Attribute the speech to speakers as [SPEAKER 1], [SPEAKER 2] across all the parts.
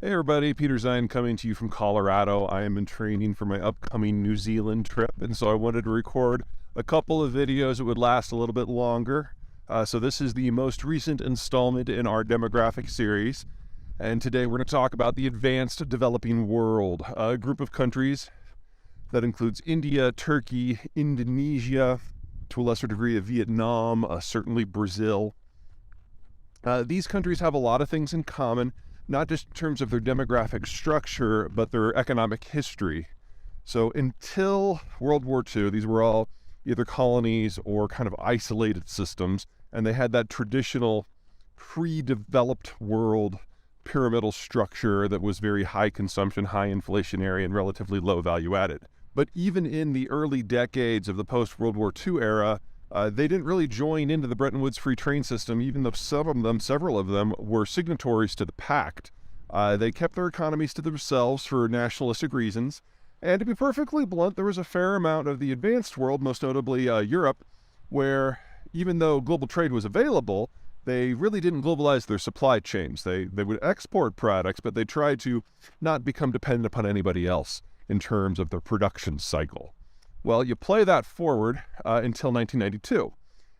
[SPEAKER 1] Hey everybody, Peter Zeihan coming to you from Colorado. I am in training for my upcoming New Zealand trip, and so I wanted to record a couple of videos that would last a little bit longer. So this is the most recent installment in our demographic series, and today we're going to talk about the advanced developing world, a group of countries that includes India, Turkey, Indonesia, to a lesser degree of Vietnam, certainly Brazil. These countries have a lot of things in common, not just in terms of their demographic structure, but their economic history. So until World War II, these were all either colonies or kind of isolated systems, and they had that traditional pre-developed world pyramidal structure that was very high consumption, high inflationary, and relatively low value added. But even in the early decades of the post-World War II era, they didn't really join into the Bretton Woods free trade system, even though several of them were signatories to the pact. They kept their economies to themselves for nationalistic reasons. And to be perfectly blunt, there was a fair amount of the advanced world, most notably Europe, where even though global trade was available, they really didn't globalize their supply chains. They would export products, but they tried to not become dependent upon anybody else in terms of their production cycle. Well, you play that forward until 1992.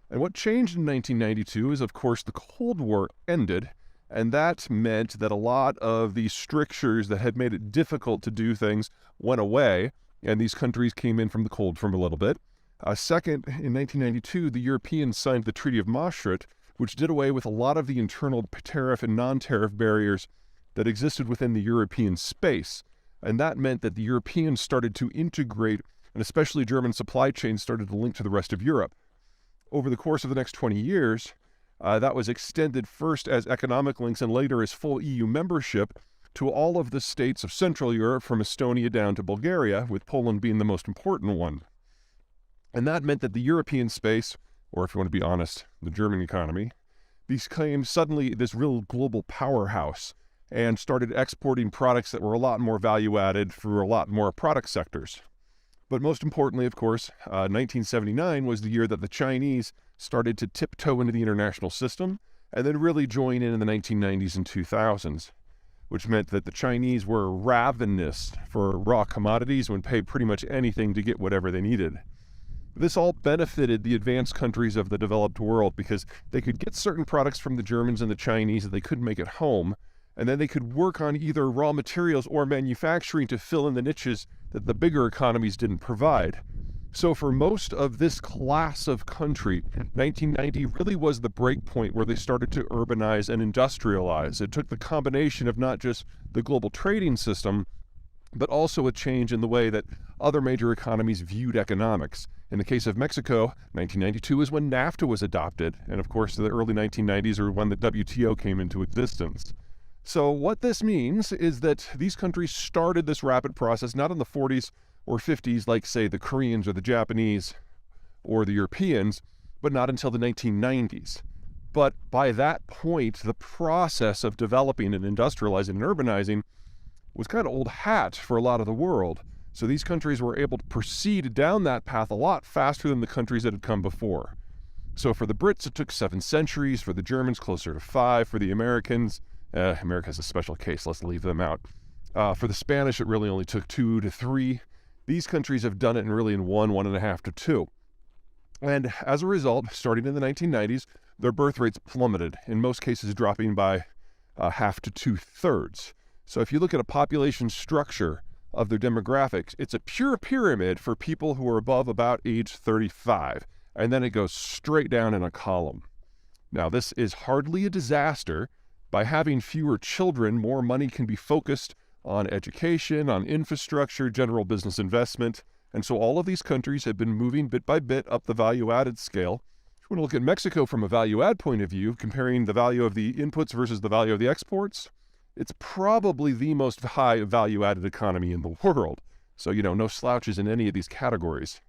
[SPEAKER 1] And what changed in 1992 is, of course, the Cold War ended, and that meant that a lot of these strictures that had made it difficult to do things went away, and these countries came in from the cold for a little bit. Second, in 1992, the Europeans signed the Treaty of Maastricht, which did away with a lot of the internal tariff and non-tariff barriers that existed within the European space. And that meant that the Europeans started to integrate, and especially German supply chains started to link to the rest of Europe. Over the course of the next 20 years, that was extended first as economic links and later as full EU membership to all of the states of Central Europe from Estonia down to Bulgaria, with Poland being the most important one. And that meant that the European space, or if you want to be honest, the German economy, became suddenly this real global powerhouse and started exporting products that were a lot more value added for a lot more product sectors. But most importantly, of course, 1979 was the year that the Chinese started to tiptoe into the international system and then really join in the 1990s and 2000s, which meant that the Chinese were ravenous for raw commodities and would pay pretty much anything to get whatever they needed. This all benefited the advanced countries of the developed world because they could get certain products from the Germans and the Chinese that they couldn't make at home, and then they could work on either raw materials or manufacturing to fill in the niches that the bigger economies didn't provide. So for most of this class of country, 1990 really was the break point where they started to urbanize and industrialize. It took the combination of not just the global trading system, but also a change in the way that other major economies viewed economics. In the case of Mexico, 1992 is when NAFTA was adopted, and of course the early 1990s are when the WTO came into existence. So what this means is that these countries started this rapid process not in the 40s or 50s like, say, the Koreans or the Japanese or the Europeans, but not until the 1990s. But by that point, the process of developing and industrializing and urbanizing was kind of old hat for a lot of the world. So these countries were able to proceed down that path a lot faster than the countries that had come before. So for the Brits, it took 7 centuries. For the Germans, closer to 5. For the Americans, America's a special case, let's leave them out. For the Spanish, it really only took 2 to 3. These countries have done it in 1.5 to 2. And as a result, starting in the 1990s, their birth rates plummeted, in most cases dropping by half to 2/3. So if you look at a population structure of their demographics, it's a pure pyramid for people who are above about age 35, and then it goes straight down in a column. Now, this is hardly a disaster. By having fewer children, more money can be focused on education, on infrastructure, general business investment. And so all of these countries have been moving bit by bit up the value-added scale. If you want to look at Mexico from a value-add point of view, comparing the value of the inputs versus the value of the exports, it's probably the most high value-added economy in the world. So, no slouches in any of these categories.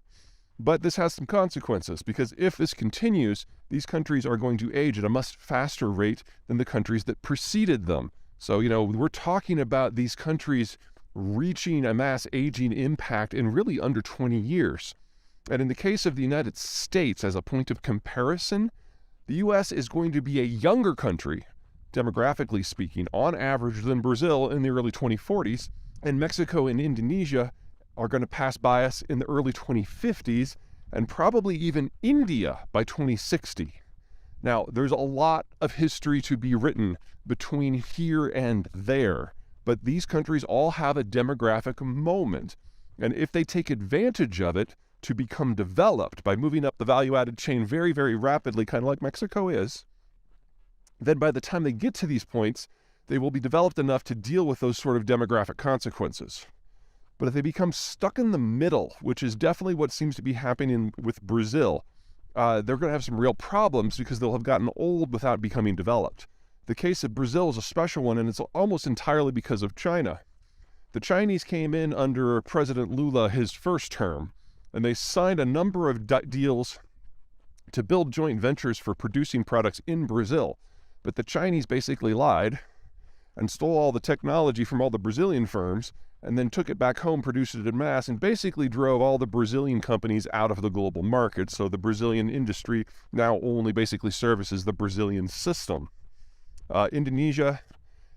[SPEAKER 1] But this has some consequences, because if this continues, these countries are going to age at a much faster rate than the countries that preceded them. So, we're talking about these countries reaching a mass aging impact in really under 20 years. And in the case of the United States, as a point of comparison, the U.S. is going to be a younger country demographically speaking, on average than Brazil in the early 2040s, and Mexico and Indonesia are going to pass by us in the early 2050s, and probably even India by 2060. Now, there's a lot of history to be written between here and there, but these countries all have a demographic moment, and if they take advantage of it to become developed by moving up the value-added chain very, very rapidly, kind of like Mexico is, then by the time they get to these points, they will be developed enough to deal with those sort of demographic consequences. But if they become stuck in the middle, which is definitely what seems to be happening with Brazil, they're going to have some real problems because they'll have gotten old without becoming developed. The case of Brazil is a special one, and it's almost entirely because of China. The Chinese came in under President Lula his first term, and they signed a number of deals to build joint ventures for producing products in Brazil. But the Chinese basically lied and stole all the technology from all the Brazilian firms, and then took it back home, produced it in mass, and basically drove all the Brazilian companies out of the global market. So the Brazilian industry now only basically services the Brazilian system. Indonesia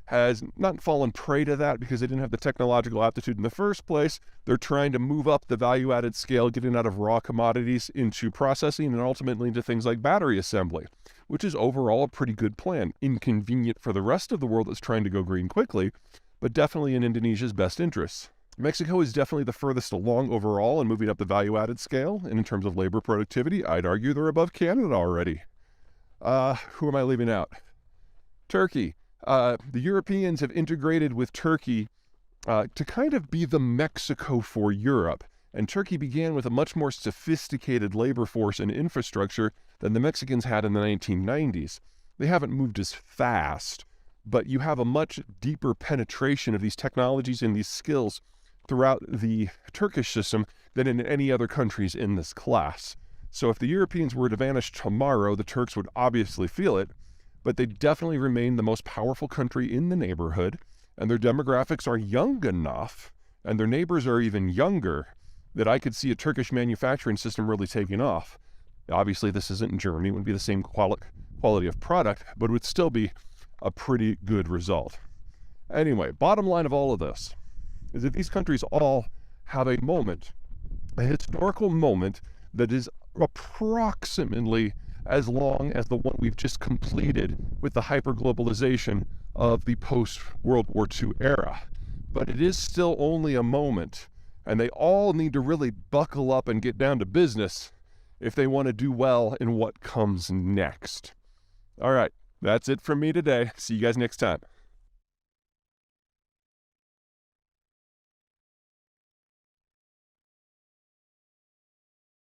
[SPEAKER 1] has not fallen prey to that because they didn't have the technological aptitude in the first place. They're trying to move up the value-added scale, getting out of raw commodities into processing and ultimately into things like battery assembly, which is overall a pretty good plan. Inconvenient for the rest of the world that's trying to go green quickly, but definitely in Indonesia's best interests. Mexico is definitely the furthest along overall in moving up the value-added scale, and in terms of labor productivity, I'd argue they're above Canada already. Who am I leaving out? Turkey. The Europeans have integrated with Turkey to kind of be the Mexico for Europe, and Turkey began with a much more sophisticated labor force and infrastructure than the Mexicans had in the 1990s. They haven't moved as fast, but you have a much deeper penetration of these technologies and these skills throughout the Turkish system than in any other countries in this class. So if the Europeans were to vanish tomorrow, the Turks would obviously feel it, but they definitely remain the most powerful country in the neighborhood, and their demographics are young enough, and their neighbors are even younger, that I could see a Turkish manufacturing system really taking off. Obviously, this isn't in Germany. It wouldn't be the same quality of product, but it would still be a pretty good result. Anyway, bottom line of all of this is that these countries all have a moment, a historical moment that is approximately as long as the one we've just completed with the hyperglobalization of the post-World War II era. But it is still only a moment, and they all need to really buckle up and get down to business if they want to do well in what comes next. All right. That's it from me today. See you guys next time.